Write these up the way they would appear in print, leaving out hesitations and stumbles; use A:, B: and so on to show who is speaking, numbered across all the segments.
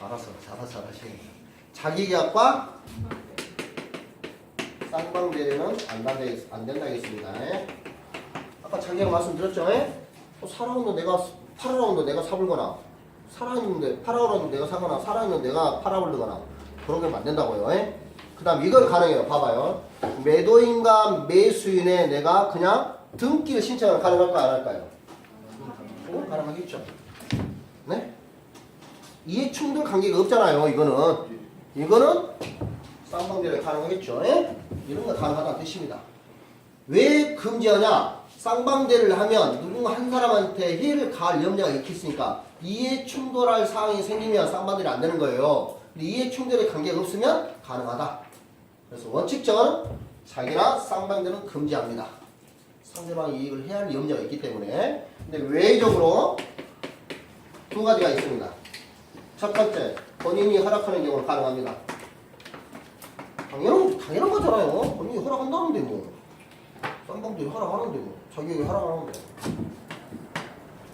A: 알았어. 잘하시. 자기계약과 쌍방대리는 안 된다겠습니다. 아까 자기계약 말씀드렸죠? 살아오는 내가 팔아오는 내가 사불거나 살아있는데 팔아오는 내가 사거나 살아있는 내가 팔아올르거나 그런 게 안 된다고요. 그 다음 이건 가능해요. 봐봐요. 매도인과 매수인의 내가 그냥 등기를 신청을 가능할까 안 할까요? 가능하겠죠. 네? 이해충돌 관계가 없잖아요. 이거는 쌍방대리 가능하겠죠. 이런 거 가능하다는 뜻입니다. 왜 금지하냐? 쌍방대리를 하면 누군가 한 사람한테 해를 가할 염려가 있겠으니까 이해충돌할 상황이 생기면 쌍방대리 안 되는 거예요. 근데 이해충돌의 관계가 없으면 가능하다. 그래서 원칙적으로 자기나 쌍방대리는 금지합니다. 상대방이 이익을 해야 할 염려가 있기 때문에. 근데 외적으로 두 가지가 있습니다. 첫 번째, 본인이 허락하는 경우는 가능합니다. 당연한 거잖아요. 본인이 허락한다는데 뭐. 쌍방대리 허락하는데 뭐. 자기에게 허락하는데.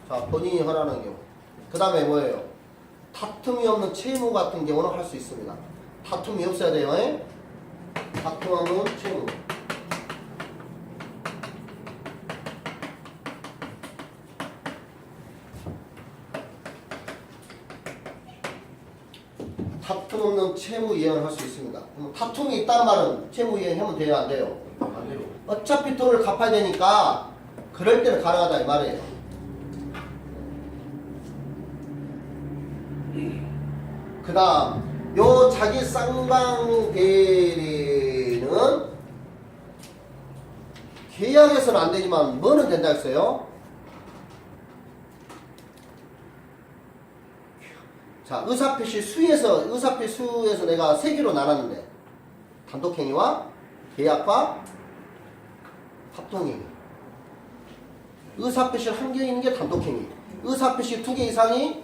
A: 자, 본인이 허락하는 경우. 그 다음에 뭐예요? 다툼이 없는 채무 같은 경우는 할 수 있습니다. 다툼이 없어야 돼요. 다툼 없는 채무. 다툼 없는 채무 이행을 할 수 있습니다. 다툼이 있다는 말은 채무 이행하면 돼요, 안 돼요? 안 돼요. 어차피 돈을 갚아야 되니까 그럴 때는 가능하다 이 말이에요. 그 다음 요 자기 쌍방대리는 계약에서는 안 되지만 뭐는 된다 했어요? 자, 의사표시 수에서 내가 세 개로 나눴는데 단독행위와 계약과 합동행위. 의사표시 한 개 있는 게 단독행위. 의사표시 두 개 이상이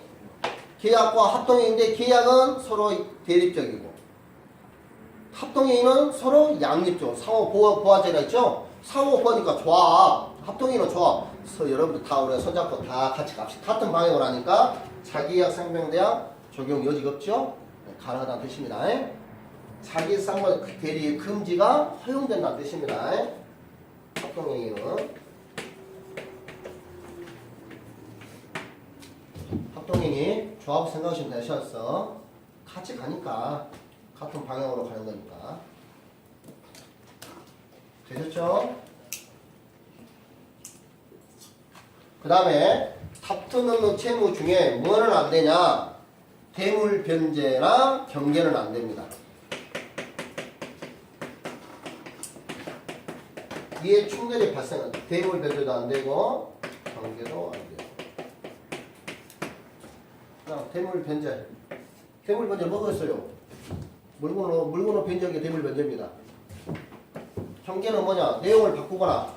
A: 계약과 합동행위인데 계약은 서로 대립적이고 합동행위는 서로 양립적. 상호 보호제가 있죠? 상호 보호니까 좋아. 합동행위는 좋아. 그래서 여러분들 다 우리가 손잡고 다 같이 갑시다. 같은 방향으로 하니까 자기계약 상병대학 적용 여지가 없죠? 가능하다는 뜻입니다. 자기 쌍방대리 금지가 허용된다는 뜻입니다. 합동행위는 합동행위 조합 생각하시면 되셨어. 같이 가니까 같은 방향으로 가는 거니까 되셨죠? 그 다음에 다툼 없는 채무 중에 뭐는 안 되냐? 대물 변제나 경계는 안 됩니다. 이에 충돌이 발생한 대물 변제도 안 되고 경계도 안 돼요. 대물 변제. 대물 변제 뭐가 있어요? 물건으로 변제한 게 대물 변제입니다. 경계는 뭐냐? 내용을 바꾸거나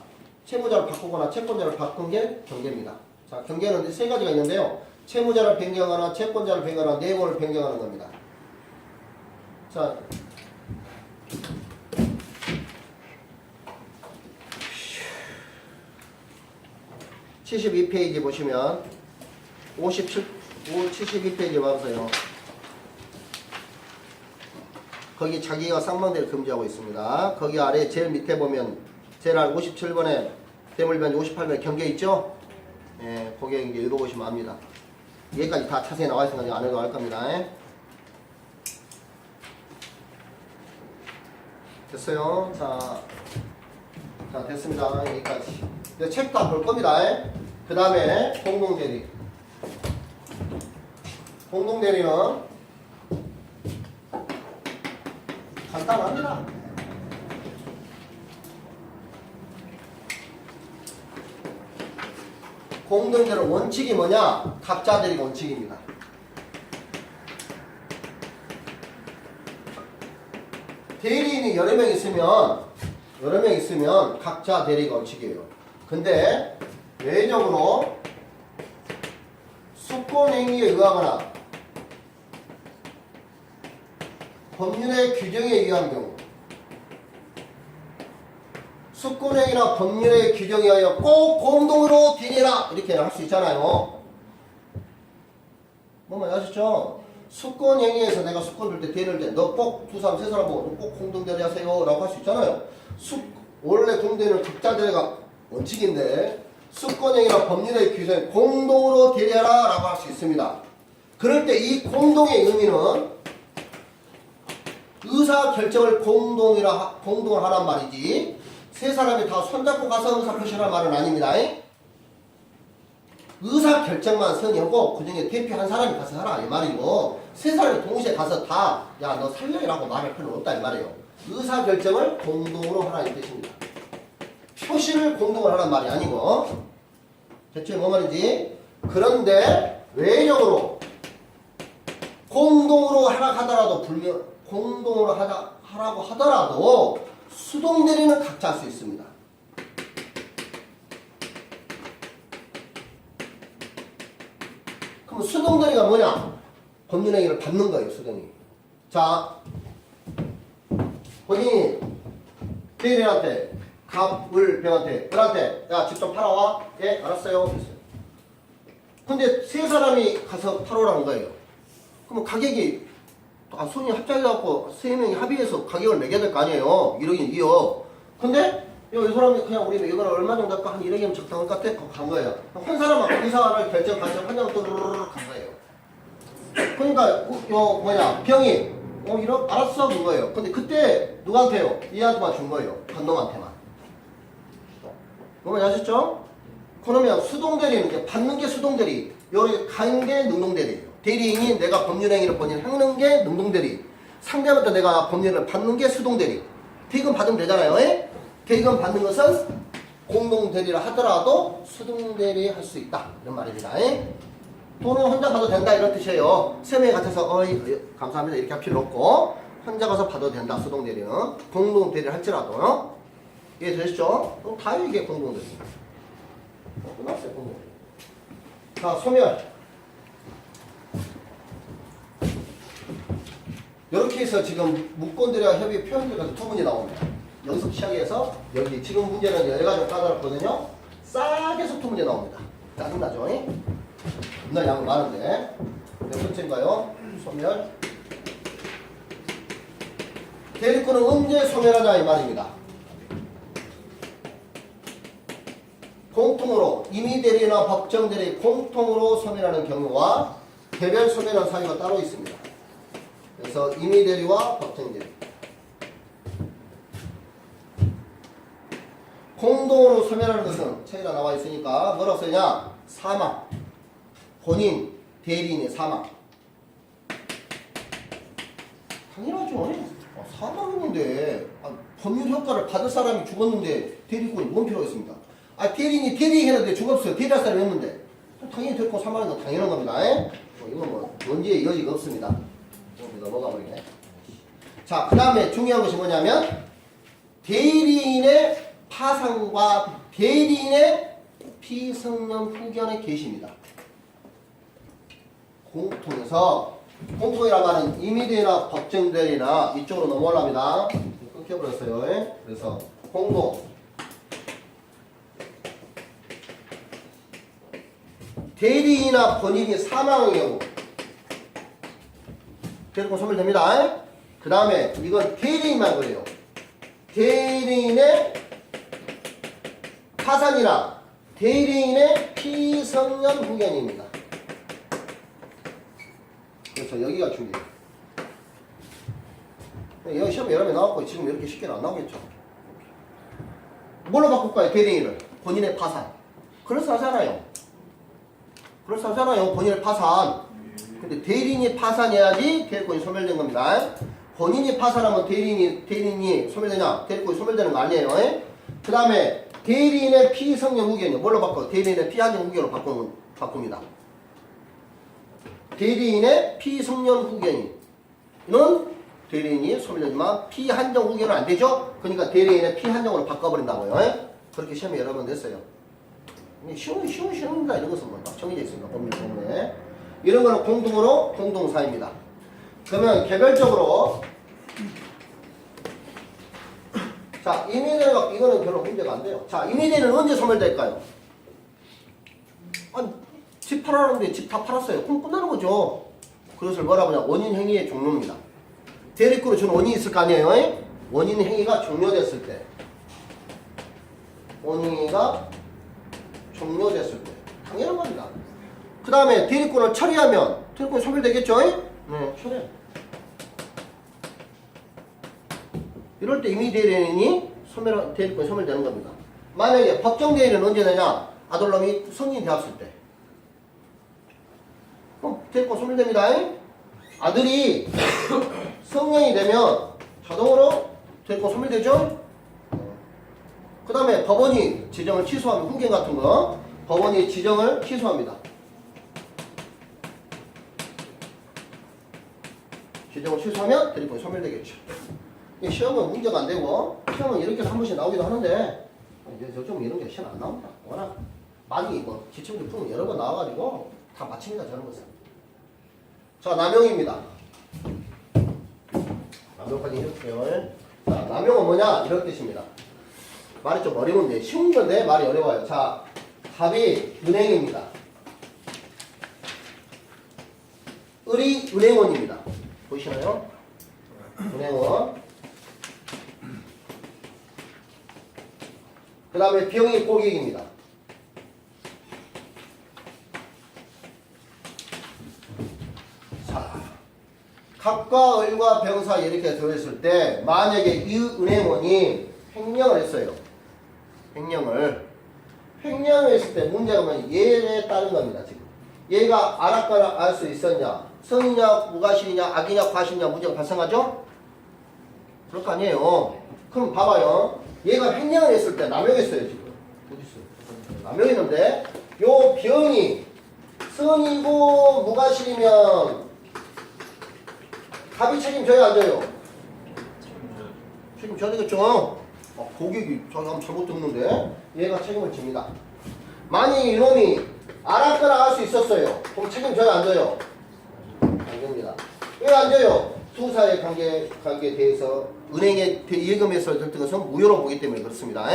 A: 채무자를 바꾸거나 채권자를 바꾼 게 경계입니다. 자, 경계는 세 가지가 있는데요. 채무자를 변경하거나 채권자를 변경하거나 내용을 변경하는 겁니다. 자, (72페이지) 보시면 72페이지 봐보세요. 거기 자기가 쌍방대리를 금지하고 있습니다. 거기 아래 제일 밑에 보면 제일 아래 57번에 대물변제 58번에 경계 있죠? 예, 거기에 이제 읽어보시면 압니다. 여기까지 다 자세히 나와 있으니까 안 해도 알 겁니다. 됐어요? 자, 됐습니다. 여기까지. 이제 책 다 볼 겁니다. 그 다음에 공동대리. 공동대리는 간단합니다. 공동대리 원칙이 뭐냐? 각자 대리가 원칙입니다. 대리인이 여러 명 있으면 각자 대리가 원칙이에요. 근데 외적으로 수권행위에 의하거나 법률의 규정에 의한 경우 수권행위나 법률의 규정에 의하여 꼭 공동으로 대리해라 이렇게 할 수 있잖아요. 뭔 말 아시죠? 수권행위에서 내가 수권 줄 때 대를 때 너 꼭 두 사람 세 사람 보고 꼭 공동대리 하세요 라고 할 수 있잖아요. 원래 공대는 극자대가 원칙인데 수권행위나 법률의 규정에 공동으로 대리하라 라고 할 수 있습니다. 그럴 때 이 공동의 의미는 의사결정을 공동을 하란 말이지 세 사람이 다 손잡고 가서 의사표시하란 말은 아닙니다. 의사결정만 선이고 그 중에 대표 한 사람이 가서 하라 이 말이고 세 사람이 동시에 가서 다 야 너 살려라고 말할 필요는 없다 이 말이에요. 의사결정을 공동으로 하라 이 뜻입니다. 표시를 공동으로 하란 말이 아니고 대체 뭐 말인지. 그런데 외적으로 공동으로 하라 하더라도 공동으로 하라고 하더라도 수동대리는 각자 할 수 있습니다. 그럼 수동대리가 뭐냐? 법률행위를 받는 거예요, 수동이. 자, 본인이 대리한테 갑을병한테 을한테 야, 집 좀 팔아와. 예, 알았어요. 그랬어요. 근데 세 사람이 가서 팔아오라는 거예요. 그럼 가격이 손이 합작해갖고 세 명이 합의해서 가격을 매겨야 될 거 아니에요. 1억인 2억. 근데 이 사람이 그냥 우리 이거는 얼마 정도 할까? 한 1억이면 적당한 것 같아? 간 거예요. 한 사람은 의사를 결정하셔서 한 장을 또르르르 간 거예요. 그러니까 병이 1억 알았어 준 거예요. 근데 그때 누구한테요? 얘한테만 준 거예요. 간 놈한테만. 뭐만 아셨죠? 그러면 수동대리는 이제 받는 게 수동대리, 여기 간 게 능동대리예요. 대리인이 내가 법률행위를 하는 게 능동대리, 상대한테 내가 법률을 받는 게 수동대리. 대금 받으면 되잖아요. 대금 받는 것은 공동대리를 하더라도 수동대리 할 수 있다 이런 말입니다. 돈은 혼자 받아도 된다 이런 뜻이에요. 세 명이 같아서 감사합니다 이렇게 할 필요 없고 혼자 가서 받아도 된다. 수동대리는 공동대리를 할지라도 이해되시죠? 그럼 다 이게 공동대리. 끝났어요. 공동대리. 자, 소멸. 이렇게 해서 지금 무권들과 협의 표현들까지 두 문제 나옵니다. 여기서 시작해서 여기 지금 문제는 여러 가지 까다롭거든요. 싸게 해서 두 문제 나옵니다. 짜증나죠? 겁나 양 많은데 몇 번째인가요? 소멸. 대리권은 언제 소멸하냐 이 말입니다. 공통으로 임의대리나 법정대리 공통으로 소멸하는 경우와 개별 소멸하는 사유가 따로 있습니다. 그래서 임의대리와 법정대리 공동으로 소멸하는 것은 책에다 나와 있으니까 뭐라고 써있냐? 사망, 본인, 대리인의 사망. 당연하죠. 사망했는데 법률 효과를 받을 사람이 죽었는데 대리권이 뭔 필요가 있습니까? 대리인이 대리했는데 죽었어요. 대리할 사람이 없는데 당연히 대리권 사망하는 건 당연한 겁니다. 이건 뭐 논지의 여지가 없습니다. 넘어가 버리네. 자, 그 다음에 중요한 것이 뭐냐면 대리인의 파산과 대리인의 피성년 후견의 개시입니다. 공통에서 공통이란 말은 임의대리나 법정대리나 이쪽으로 넘어가랍니다. 끊겨버렸어요. 그래서 공동 대리인이나 본인이 사망의 경우 대리권 소멸됩니다. 그 다음에 이건 대리인만 그래요. 대리인의 파산이나 대리인의 피성년 후견입니다. 그래서 여기가 중요해요. 여기 시험에 여러 개 나왔고 지금 이렇게 쉽게는 안 나오겠죠. 뭘로 바꿀까요? 대리인을 본인의 파산. 그럴싸하잖아요. 본인의 파산. 근데 대리인이 파산해야지 대리권이 소멸된 겁니다. 본인이 파산하면 대리인이 소멸되냐? 대리권이 소멸되는 거 아니에요. 그 다음에 대리인의 피성년 후견이요. 뭘로 바꿔? 대리인의 피한정 후견으로 바꿉니다. 대리인의 피성년 후견은 대리인이 소멸되지만 피한정 후견은 안 되죠? 그러니까 대리인의 피한정으로 바꿔버린다고요. 그렇게 시험에 여러 번 됐어요. 쉬운다 이런 것은 뭐 정해져 있습니다. 법률 때문에. 이런 거는 공동으로 공동사입니다. 그러면 개별적으로 자, 임의대리가 이거는 별로 문제가 안 돼요. 자, 임의대리는 언제 소멸될까요? 집 팔아라는데 집 다 팔았어요. 그럼 끝나는 거죠. 그것을 뭐라고 하냐? 원인 행위의 종료입니다. 대립구로 주는 원인이 있을 거 아니에요? 원인 행위가 종료됐을 때. 원인이가 종료됐을 때. 당연한 겁니다. 그 다음에 대립구를 처리하면 대립구는 소멸되겠죠? 네, 처리. 이럴 때 임의 대리인이 대립구는 소멸되는 겁니다. 만약에 법정 대리는 언제 되냐? 아들놈이 성인이 되었을 때. 그럼 대립구 소멸됩니다. 아들이 성년이 되면 자동으로 대립구 소멸되죠? 그 다음에 법원이 지정을 취소하면 훈계 같은 거 법원이 지정을 취소합니다. 지정을 취소하면 대립구이 소멸되겠죠. 시험은 문제가 안 되고 시험은 이렇게 한 번씩 나오기도 하는데 이제 좀 이런 게 시험 안 나옵니다. 워낙 많이 뭐 기출문제 풀면 여러 번 나와가지고 다 맞춥니다. 저런 것은. 자, 남용입니다. 남용까지 해볼게요. 자, 남용은 뭐냐? 이런 뜻입니다. 말이 좀 어려운데 쉬운 건데 말이 어려워요. 자, 답이 은행입니다. 을이 은행원입니다. 보이시나요? 은행원. 그 다음에 병이 고객입니다. 자, 갑과 을과 병 사이에 이렇게 들어있을 때 만약에 이 은행원이 횡령을 했어요. 횡령을 했을 때 문제가 뭐냐? 얘에 따른 겁니다. 지금 얘가 알았거나 알 수 있었냐? 성이냐 무과실이냐 악이냐 과실이냐 문제가 발생하죠? 그럴 거 아니에요. 그럼 봐봐요. 얘가 횡령을 했을 때 남용했어요. 지금 어디 있어요? 남용했는데 요 병이 성이고 무과실이면 갑이 책임져야 안 져요? 책임져야 되겠죠? 고객이 한번 잘못 듣는데 얘가 책임을 집니다. 만약에 이놈이 알았거나 알 수 있었어요. 그럼 책임져야 안 져요? 안 됩니다. 왜 안 져요? 두 사이의 관계에 대해서 은행의 예금에서 들뜬 것은 무효로 보기 때문에 그렇습니다.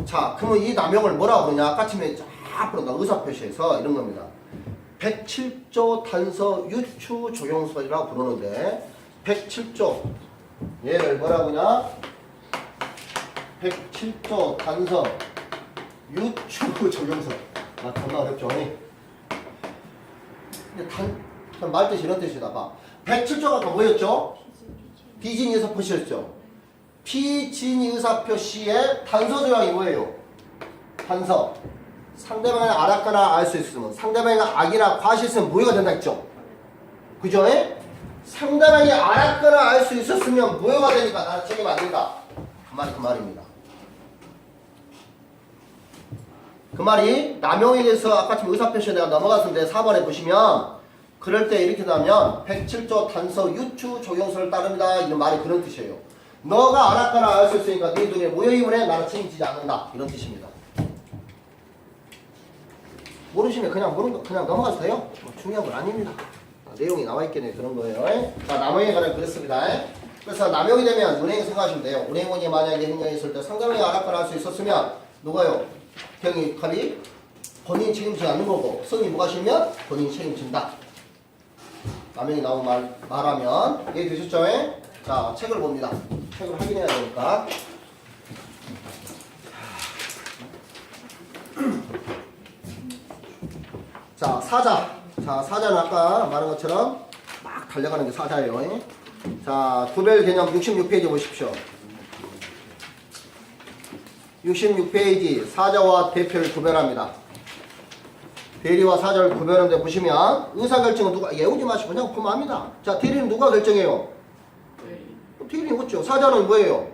A: 자, 그러면 이 남용을 뭐라고 그러냐? 아까 처음에 쫙 부른다. 의사표시에서 이런 겁니다. 107조 단서 유추 적용설이라고 부르는데 107조 얘를 뭐라고 하냐? 107조 단서 유추 적용설. 정말 어렵죠? 말 뜻이 이런 뜻이다. 봐. 107조가 아까 뭐였죠? 비진이 의사표시였죠? 비진이 의사표시의 단서 조항이 뭐예요? 단서. 상대방이 알았거나 알 수 있으면 상대방이 악이나 과실 있으면 무효가 된다 했죠? 그죠? 상대방이 알았거나 알 수 있었으면 무효가 되니까 나는 책임 안 된다. 그 말입니다. 그 말이 남용에 대해서 아까 지금 의사표시에 내가 넘어갔는데 4번에 보시면 그럴 때 이렇게 나오면 107조 단서 유추 적용설을 따릅니다. 이런 말이 그런 뜻이에요. 너가 알았거나 알 수 있으니까 네 눈에 무효임을 해 나는 책임지지 않는다. 이런 뜻입니다. 모르시면 그냥 넘어가도 돼요. 중요한 건 아닙니다. 내용이 나와 있겠네 그런 거예요. 자, 남용에 관한 그렇습니다. 그래서 남용이 되면 은행 생각하시면 돼요. 은행원이 만약에 행령했을 때 상대방이 알았거나 알 수 있었으면 누가요? 병이 갑이 본인이 책임지지 않는 거고 성이 무과실이면 본인이 책임진다. 남용이 나온 말하면 이해되셨죠? 자, 책을 봅니다. 책을 확인해야 되니까. 자, 사자. 자, 사자는 아까 말한 것처럼 막 달려가는 게 사자예요. 자, 구별 개념 66페이지 보십시오. 66페이지 사자와 대표를 구별합니다. 대리와 사자를 구별하는데 보시면 의사결정은 누가 외우지 마시고 그냥 보면 합니다. 자, 대리는 누가 결정해요? 대리는 묻죠. 사자는 뭐예요?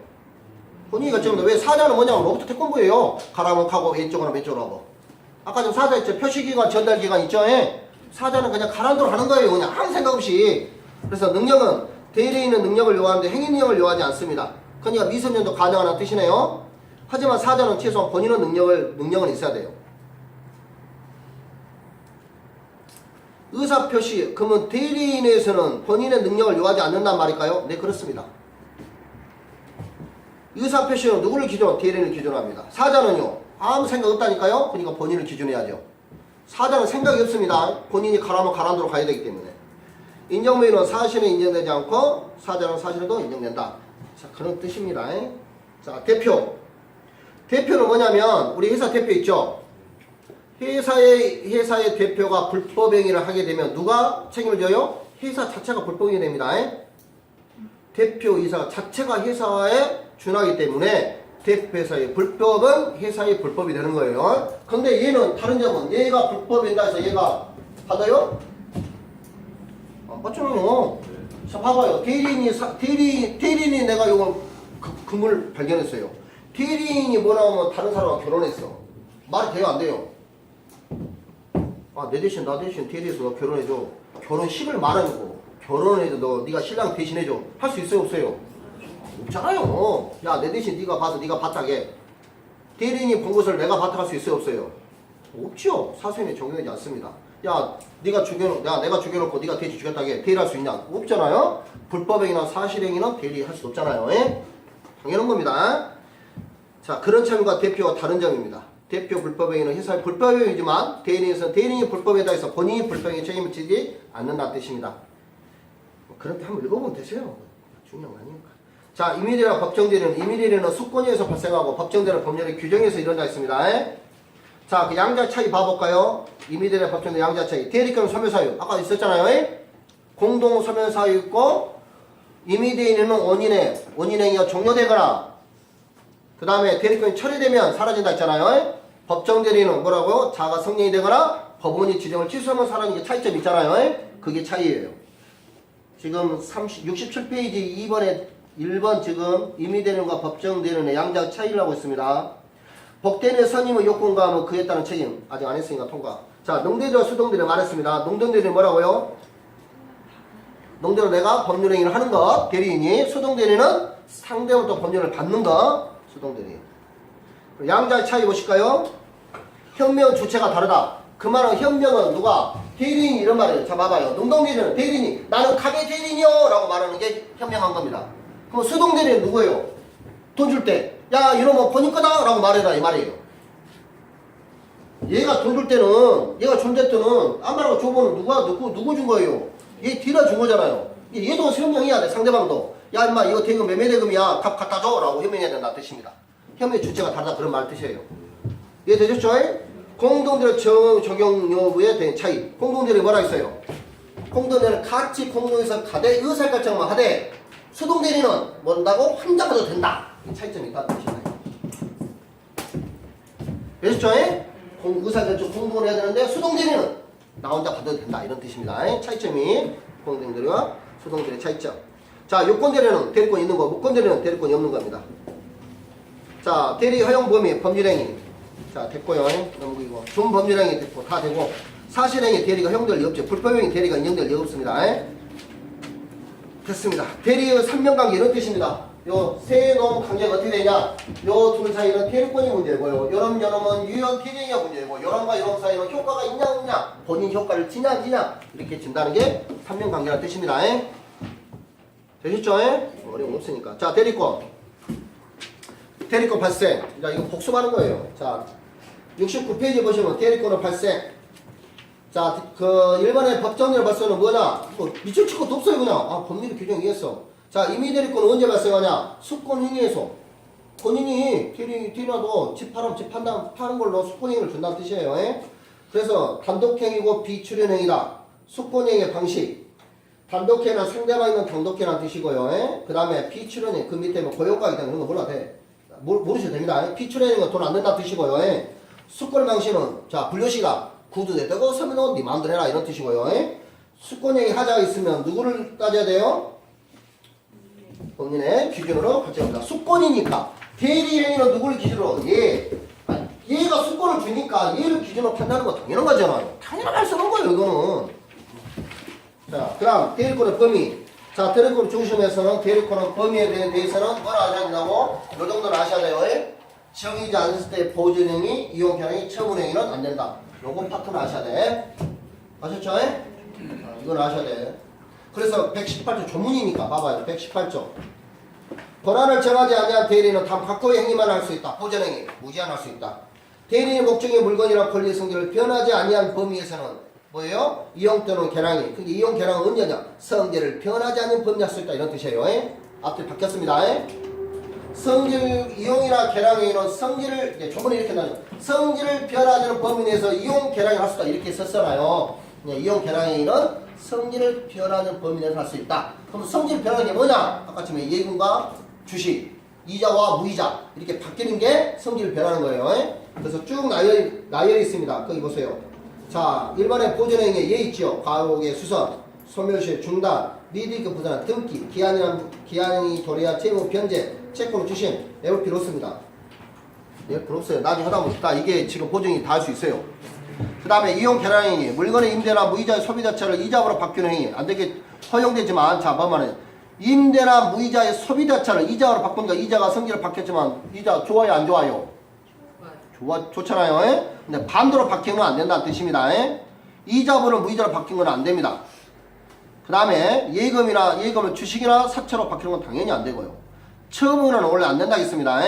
A: 본인이 결정합니다. 왜 사자는 뭐냐면 로봇 태권도예요. 가라면 가고 왼쪽으로 왼쪽으로 하고. 아까 좀 사자 있죠. 표시기관 전달기관 있죠. 사자는 그냥 가라는 대로 하는 거예요. 그냥 아무 생각 없이. 그래서 능력은 대리인은 능력을 요하는데 행위 능력을 요하지 않습니다. 그러니까 미성년도 가능하다는 뜻이네요. 하지만 사자는 최소한 본인은 능력은 있어야 돼요. 의사표시, 그러면 대리인에서는 본인의 능력을 요하지 않는단 말일까요? 네, 그렇습니다. 의사표시는 누구를 기준으로? 대리인을 기준으로 합니다. 사자는요? 아무 생각 없다니까요? 그러니까 본인을 기준해야죠. 사자는 생각이 없습니다. 본인이 가라면 가란대로 가야 되기 때문에. 인정부인은 사실은 인정되지 않고 사자는 사실에도 인정된다. 자, 그런 뜻입니다. 자, 대표. 대표는 뭐냐면 우리 회사 대표 있죠. 회사의 대표가 불법행위를 하게 되면 누가 책임을 져요? 회사 자체가 불법행위 됩니다. 대표이사 자체가 회사에 준하기 때문에 대표회사의 불법은 회사의 불법이 되는 거예요. 근데 얘는 다른 점은 얘가 불법이다 해서 얘가 받아요? 안 받잖아요. 자, 봐봐요. 대리인이 내가 이걸 금을 발견했어요. 대리인이 뭐라 하면 다른 사람과 결혼했어. 말이 돼요, 안 돼요? 아, 내 대신, 나 대신 대리해서 너 결혼해줘. 결혼식을 말하는 거. 결혼해줘. 네가 신랑 대신해줘. 할 수 있어요, 없어요? 없잖아요. 야, 내 대신 네가 봐서 네가 바닥에. 대리인이 본 것을 내가 바닥할 수 있어요, 없어요? 없죠. 사생에 적용되지 않습니다. 야, 내가 죽여놓고 네가 대신 죽였다게 대리할 수 있냐? 없잖아요. 불법행위나 사실행위는 대리할 수 없잖아요. 당연한 겁니다. 자, 그런 점과 대표가 다른 점입니다. 대표 불법행위는 회사의 불법행위지만 대리인에서는 대리인이 불법에 대해서 본인이 불법행위에 책임을 지지 않는다는 뜻입니다. 그런 때 한번 읽어보면 되세요. 중요한 거 아니니까. 자, 임의대리와 법정대리는 임의대리는 수권에서 발생하고 법정대리는 법률의 규정에서 일어나 있습니다. 자, 그 양자 차이 봐볼까요? 임의대리와 법정대리 양자 차이. 대리권은 소멸사유. 아까 있었잖아요. 공동 소멸사유 있고 임의대리는 원인행위가 종료되거나 그 다음에 대리권이 처리되면 사라진다 했잖아요. 법정대리는 뭐라고요? 자가 성립이 되거나 법원이 지정을 취소하면 사라지는 게 차이점이 있잖아요. 그게 차이예요. 지금 67페이지 2번에 1번 지금 임의대리인과 법정대리인의 양자 차이를 하고 있습니다. 법대리의 선임의 요건과 하면 그에 따른 책임. 아직 안 했으니까 통과. 자, 농대리와 수동대리 말했습니다. 농동대리는 뭐라고요? 농대리는 내가 법률행위를 하는 것, 대리인이. 수동대리는 상대로부터 법률을 받는 것, 수동대리. 양자의 차이 보실까요? 현명 주체가 다르다. 그 말은 현명은 누가? 대리인이 이런 말이에요. 자, 봐봐요. 농동대리는 대리인이 나는 가게 대리인이요 라고 말하는 게 현명한 겁니다. 그럼 수동대리는 누구예요? 돈 줄 때 야 이러면 본인 거다 라고 말해라 이 말이에요. 얘가 돈 줄 때는 얘가 존재 때는 안 말하고 줘보는 누구 준 거예요? 얘 딜러 준 거잖아요. 얘도 현명해야 돼. 상대방도 야 임마 이거 대금 매매 대금이야 값 갖다 줘 라고 현명해야 된다 뜻입니다. 현명의 주체가 다르다 그런 말 뜻이에요. 이해되셨죠? 공동대리 적용 여부에 대한 차이. 공동대리 뭐라 했어요? 공동대리는 같이 공동에서 가대 의사결정만 하되 수동대리는 뭔다고 혼자 가도 된다. 이 차이점이 있다는 뜻이에요. 되셨죠? 의사결정 공동을 해야 되는데 수동대리는 나 혼자 받아도 된다 이런 뜻입니다. 차이점이 공동대리와 수동대리 차이점. 자, 요건대리는 대리권이 있는 거, 무건대리는 대리권이 없는 겁니다. 자, 대리 허용 범위 법률행위. 자, 됐고요. 넘기고 준법률행위 됐고 다 되고 사실행위 대리가 허용될 리 없죠. 불법행위 대리가 인정될 리 없습니다. 됐습니다. 대리의 삼명관계 이런 뜻입니다. 요 세 놈 관계가 어떻게 되냐? 요 둘 사이는 대리권이 문제고요. 요놈은 유형 대리행위가 문제고 요놈과 요놈 사이는 효과가 있냐 없냐? 본인 효과를 지냐 안 지냐? 이렇게 진다는 게 삼명관계라는 뜻입니다. 되셨죠? 어려움 없으니까. 자, 대리권 발생. 자, 이거 복습하는 거예요. 자, 69페이지 보시면 대리권의 발생. 자, 그 일반의 법정대리 발생은 뭐냐? 뭐 미칠 것도 없어요 그냥. 아, 법률이 규정 이해했어. 자, 임의대리권은 언제 발생하냐? 수권행위에서 본인이 대리나도 집 팔면 집 파는 걸로 수권행위를 준다는 뜻이에요. 그래서 단독행위고 비출연행위다. 수권행위의 방식. 단독행위는 상대방 있는 단독행위라는 뜻이고요. 그 다음에 비출연행 그 밑에 뭐 고용가기 때문에 그런 거 몰라도 돼. 모르셔도 됩니다. 비출연행은 돈 안 낸다는 뜻이고요. 수권 방식은 자 분류시가 구두대 되고 서면은 네 마음대로 해라 이런 뜻이고요. 수권행위 하자가 있으면 누구를 따져야 돼요? 본인의 기준으로 결정합니다. 수권이니까 대리행위는 누구를 기준으로? 얘가 수권을 주니까 얘를 기준으로 판단하는 거 당연한 거잖아요. 당연한 할 수 없는 거예요 이거는. 자, 그 다음 대리권의 범위. 자, 대리권 중심에서는 대리권의 범위에 대해서는 뭐라 하셔야 된다고? 요 정도는 아셔야 돼요. 정의지 않았을 때 보존행위, 이용행위, 처분행위는 안 된다. 요건 파트는 아셔야 돼. 아셨죠? 이건 아셔야 돼. 그래서 118조 조문이니까 봐봐요. 118조. 권한을 정하지 아니한 대리는 단 각도의 행위만 할 수 있다. 보존행위, 무제한할 수 있다. 대리인의 목적의 물건이나 권리의 성질을 변하지 아니한 범위에서는 뭐예요? 이용 또는 개량이. 근데 이용 개량은 언제냐? 성질을 변하지 않는 범위에 할 수 있다 이런 뜻이에요. 앞뒤 바뀌었습니다. 성질 이용이나 개량에는 성질을 조문에 이렇게 나죠. 성질을 변하지 않는 범위 내에서 이용 개량을 할 수 있다 이렇게 썼잖아요. 이용 개량에는 성질을 변하는 범위 내에서 할 수 있다. 그럼 성질 변하는 게 뭐냐? 아까 처음에 예금과 주식, 이자와 무이자 이렇게 바뀌는 게 성질을 변하는 거예요. 그래서 쭉 나열이 있습니다. 거기 보세요. 자, 일반의 보존행위에 예 있죠. 과거의 수선, 소멸시, 중단, 미드이크 부산, 등기, 기한이 도래한 채무 변제, 채권의 주심, 내볼 필요 없습니다. 내볼 필요 없어요. 나중에 하다 보면 다 이게 지금 보증이 다 할 수 있어요. 그 다음에 이용 개량 행위, 물건의 임대나 무이자의 소비 자체를 이자로 바뀌는 행위. 안 되게 허용되지만, 자, 뭐만해. 임대나 무이자의 소비 자체를 이자로 바꾸니까 이자가 성질을 바뀌었지만, 이자 좋아요, 안 좋아요? 좋잖아요. 근데 반대로 바뀌면 안 된다는 뜻입니다. 이자분을 무이자로 바뀐 건 안 됩니다. 그 다음에 예금을 주식이나 사채로 바뀌는 건 당연히 안 되고요. 처분은 원래 안 된다 했습니다.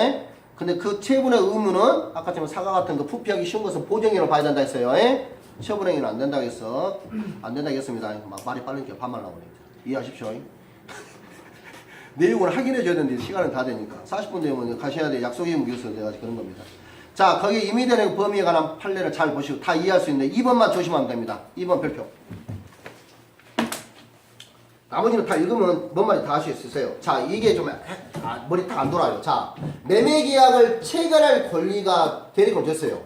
A: 근데 그 처분의 의무는 아까처럼 사과 같은 거 부피하기 쉬운 것은 보정행위로 봐야 된다 했어요. 처분행위는 안 된다고 했어. 안 된다고 했습니다. 막 말이 빠르니까 반말 나오네. 이해하십시오. 내용을 확인해 줘야 되는데 시간은 다 되니까 40분 되면 가셔야 돼. 약속이 무기여서 내가 그런 겁니다. 자, 거기 임의되는 범위에 관한 판례를 잘 보시고 다 이해할 수 있는데 2번만 조심하면 됩니다. 2번 별표. 나머지는 다 읽으면 뭔 말인지 다 알 수 있으세요. 자, 이게 좀 머리 딱 안 돌아요. 자, 매매계약을 체결할 권리가 대리권 줬어요.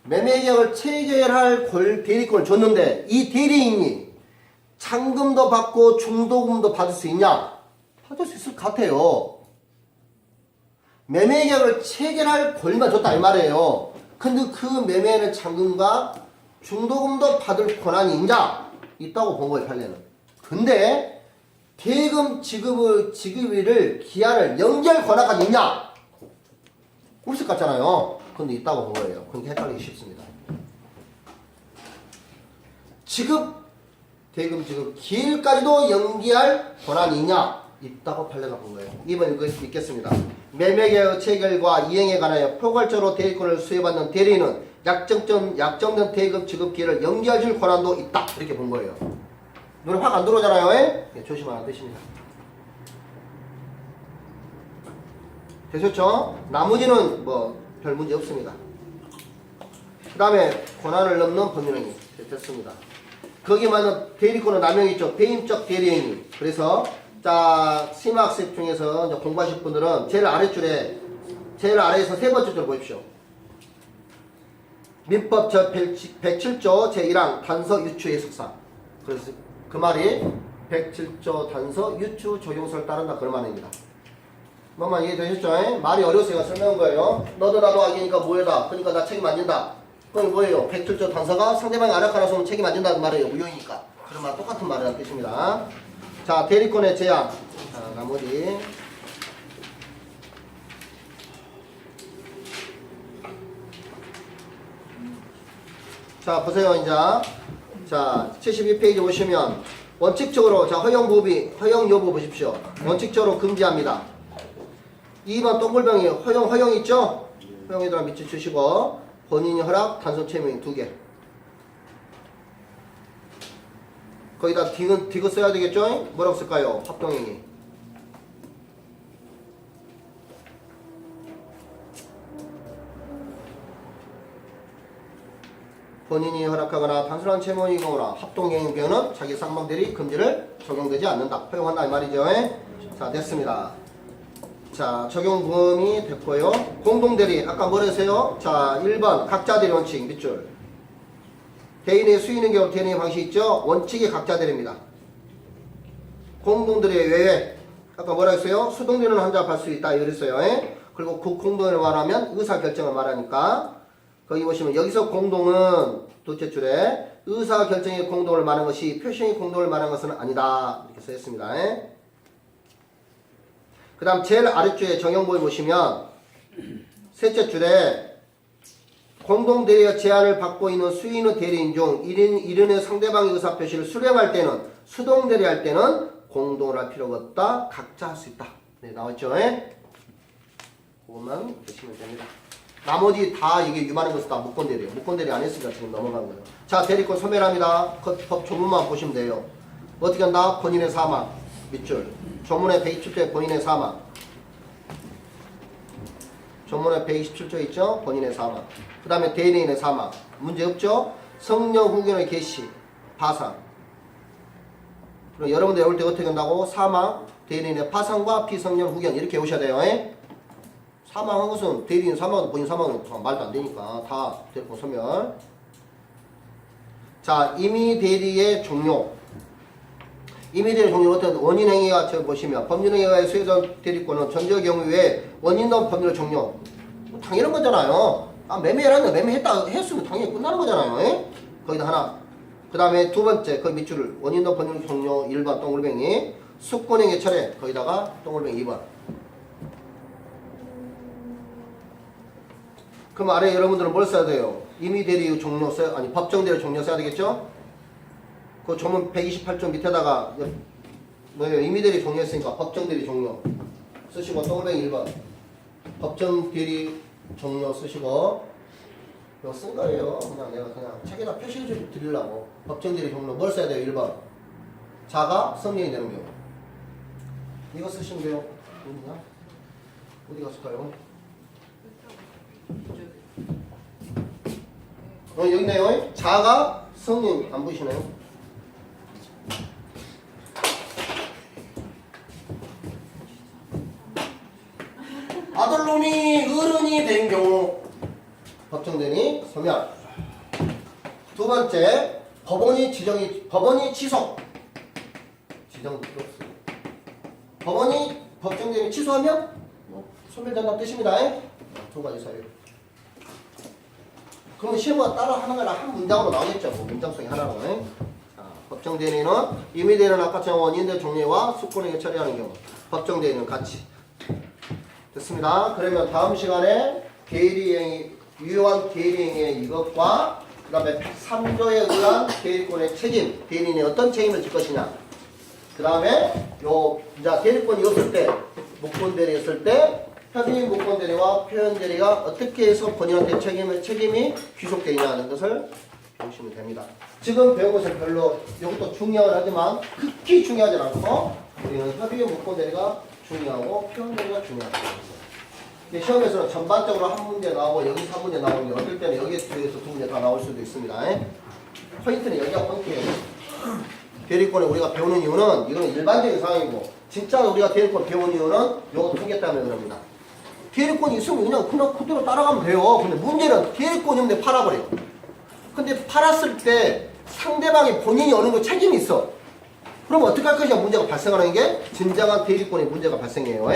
A: 매매계약을 체결할 대리권을 줬는데 이 대리인이 잔금도 받고 중도금도 받을 수 있냐? 받을 수 있을 것 같아요. 매매계약을 체결할 권리만 줬다 이 말이에요. 근데 그 매매는 잔금과 중도금도 받을 권한이 있다고 본 거예요, 판례는. 근데 대금 지급일을 기한을 연기할 권한까지 있냐? 없을 것 같잖아요. 근데 있다고 본 거예요. 그러니까 헷갈리기 쉽습니다. 대금 지급 기일까지도 연기할 권한이 있냐? 있다고 판례가 본 거예요. 2번 읽겠습니다. 매매계약 체결과 이행에 관하여 포괄적으로 대리권을 수여받는 대리인은 약정된 대금 지급 기일을 연기할 줄 권한도 있다. 이렇게 본 거예요. 눈에 확 안 들어오잖아요. 네, 조심하라는 뜻입니다. 되셨죠? 나머지는 뭐 별 문제 없습니다. 그 다음에 권한을 넘는 법률행위 됐습니다. 거기에 맞는 대리권은 남용이 있죠. 배임적 대리행위. 그래서 자, 심학습 중에서 이제 공부하실 분들은 제일 아래에서 세 번째 줄 보십시오. 민법 제107조 제1항 단서 유추 해석상. 그래서 그 말이 107조 단서 유추 적용서를 따른다 그런 말입니다. 뭐만 이해되셨죠? 말이 어려워서 제가 설명한 거예요. 너도 나도 악이니까 뭐해다. 그러니까 나 책임 안 진다. 그건 뭐예요? 107조 단서가 상대방이 아락하라서 책임 안 진다는 말이에요. 무효이니까. 그런 말 똑같은 말이라는 뜻입니다. 자, 대리권의 제한. 자, 나머지. 자, 보세요, 이제. 자, 72페이지 보시면, 원칙적으로, 자, 허용 여부 보십시오. 원칙적으로 금지합니다. 2번 동글병이 허용 있죠? 허용에다가 밑줄 주시고, 본인이 허락, 단순 채무인 2개. 거기다 디귿 써야 되겠죠? 뭐라고 쓸까요? 합동행위. 본인이 허락하거나 단순한 채무이거나 합동행위 경우는 자기 쌍방대리 금지를 적용되지 않는다. 허용한다 이 말이죠. 자, 됐습니다. 자, 적용 범위 됐고요. 공동대리 아까 뭐랬어요? 자, 1번 각자 대리 원칙 밑줄. 대인의 수인의 경우 대리의 방식이 있죠? 원칙이 각자 대리입니다. 공동대리의 외에 아까 뭐라 했어요? 수동대리는 혼자 할 수 있다 이랬어요. 그리고 그 공동을 말하면 의사결정을 말하니까 거기 보시면 여기서 공동은 둘째 줄에 의사결정의 공동을 말하는 것이 표시의 공동을 말하는 것은 아니다 이렇게 써있습니다. 그 다음 제일 아래줄에 정형보기 보시면 셋째 줄에 공동대리의 제한을 받고 있는 수인의 대리인 중 1인의 상대방의 의사표시를 수령할 때는 수동대리할 때는 공동을 할 필요가 없다. 각자 할 수 있다. 네, 나왔죠? 그것만 보시면 됩니다. 나머지 다 이게 위반인 것은 다 무권 대리예요. 무권 대리 안 했으니까 지금 넘어간 거예요. 자, 대리권 소멸합니다. 그 법 조문만 보시면 돼요. 어떻게 한다? 본인의 사망 밑줄. 조문의 127조에 본인의 사망. 조문의 127조 있죠? 본인의 사망. 그 다음에 대리인의 사망. 문제 없죠? 성령 후견의 개시, 파상. 그럼 여러분들 외울 때 어떻게 한다고? 사망, 대리인의 파상과 피성령 후견 이렇게 외우셔야 돼요. 에? 사망한 것은 대리인 사망, 본인 사망은 말도 안 되니까 다 대리권 소멸. 자, 임의 대리의 종료. 임의 대리 종료 어떤 원인 행위가 저 보시면 법률 행위의 수혜자 대리권은 전제 경우에 원인도 법률 종료. 뭐 당연한 거잖아요. 아, 매매라는 매매했다 했으면 당연히 끝나는 거잖아요. 에? 거기다 하나. 그 다음에 두 번째 그 밑줄을 원인도 법률 종료 1번 동글뱅이 숙권행위 철회 거기다가 동글뱅이 2번. 그럼 아래 여러분들은 뭘 써야 돼요? 임의 대리 종료 써야, 아니 법정 대리 종료 써야 되겠죠? 그 조문 128조 밑에다가 뭐예요? 임의 대리 종료했으니까 법정 대리 종료 쓰시고 동글뱅이 1번 법정 대리 종료 쓰시고 이거 쓴 거예요. 그냥 책에다 표시해 드리려고. 법정 대리 종료 뭘 써야 돼요? 1번 자가 성립이 되는 경우 이거 쓰시면 돼요. 어디냐? 어디 갔을까요? 여기 있네요. 자가 성령 안 보이시나요? 아들놈이 어른이 된 경우 법정대리 소멸. 두 번째 법원이 취소. 지정도 필요 없어요. 법원이 법정대리 취소하면 소멸된다는 뜻입니다. 두 가지 사유. 그러면 시험과 따라 하는 거랑 한 문장으로 나오겠죠. 뭐 문장성이 하나로. 법정대리는 임의대리는 아까처럼 원인대 종료와 숙권행위 처리하는 경우 법정대리는 같이. 됐습니다. 그러면 다음 시간에 계리행위, 유효한 계리행위의 이것과 그 다음에 3조에 의한 대리권의 책임, 대리인이 어떤 책임을 질 것이냐. 그 다음에 이제 대리권이 없을 때, 목권 대리였을 때 협의 목권 대리와 표현 대리가 어떻게 해서 본인한테 책임이 귀속되어 있냐는 것을 보시면 됩니다. 지금 배운 것은 별로 이것도 중요하긴 하지만 극히 중요하지 않고 우리는 협의 목권 대리가 중요하고 표현 대리가 중요하다. 시험에서는 전반적으로 한 문제 나오고 여기서 한 문제 나오는데 어떨 때는 여기에 대해서 두 문제 다 나올 수도 있습니다. 포인트는 여기가 포인트예요. 대리권을 우리가 배우는 이유는 이건 일반적인 상황이고 진짜 우리가 대리권 배운 이유는 요거 두 개 때문에 그럽니다. 대리권이 있으면 그냥 그대로 따라가면 돼요. 근데 문제는 대리권이 없는데 팔아버려요. 근데 팔았을 때 상대방이 본인이 어느 정도 책임이 있어. 그럼 어떻게 할 것이냐 문제가 발생하는 게 진정한 대리권의 문제가 발생해요.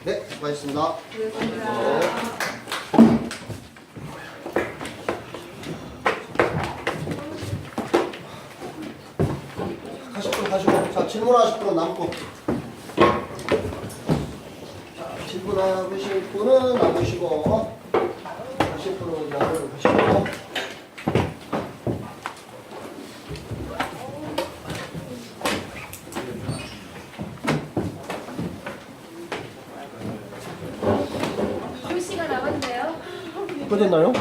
A: 네, 수고하셨습니다. 네. 가시고. 자, 질문하실 분은 남고. 자, 질문하실 분은 남으시고. 하실 분은 가시고.
B: 글씨가 나갔네요.
A: 어땠나요?